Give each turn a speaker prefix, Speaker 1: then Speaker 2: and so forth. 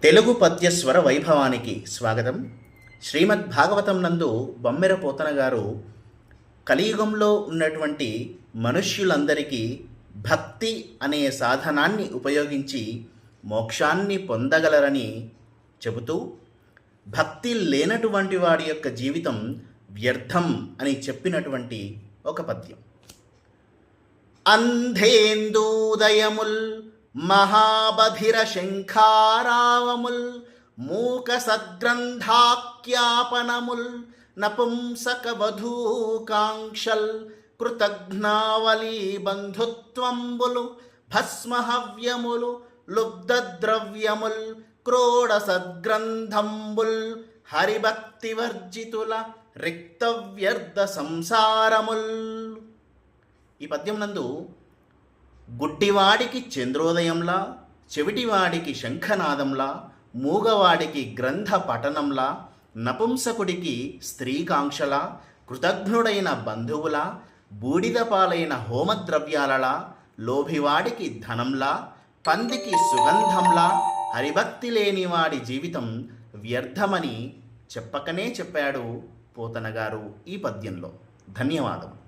Speaker 1: తెలుగు పద్యస్వర వైభవానికి స్వాగతం. శ్రీమద్ భాగవతం నందు బొమ్మెర పోతన గారు కలియుగంలో ఉన్నటువంటి మనుష్యులందరికీ భక్తి అనే సాధనాన్ని ఉపయోగించి మోక్షాన్ని పొందగలరని చెబుతూ, భక్తి లేనటువంటి వాడి యొక్క జీవితం వ్యర్థం అని చెప్పినటువంటి ఒక పద్యం. అంధేందూదయముల్ మహాబధిర శంఖారావముల్ మూక సద్గ్రంథాఖ్యాపనముల్ నపుంసక వధూకాంక్షల్ కృతజ్ఞావళీ బంధుత్వంబులు భస్మహవ్యములు లుబ్ధద్రవ్యముల్ క్రోడ సద్గ్రంథంబుల్ హరిభక్తివర్జితుల రిక్తవ్యర్థ సంసారముల్. ఈ పద్యం నందు గుడ్డివాడికి చంద్రోదయంలా, చెవిటివాడికి శంఖనాదంలా, మూగవాడికి గ్రంథ పఠనంలా, నపుంసకుడికి స్త్రీకాంక్షలా, కృతజ్ఞుడైన బంధువులా, బూడిద పాలైన హోమద్రవ్యాలలా, లోభివాడికి ధనంలా, పందికి సుగంధంలా, హరిభక్తి లేనివాడి జీవితం వ్యర్థమని చెప్పకనే చెప్పాడు పోతన గారు ఈ పద్యంలో. ధన్యవాదం.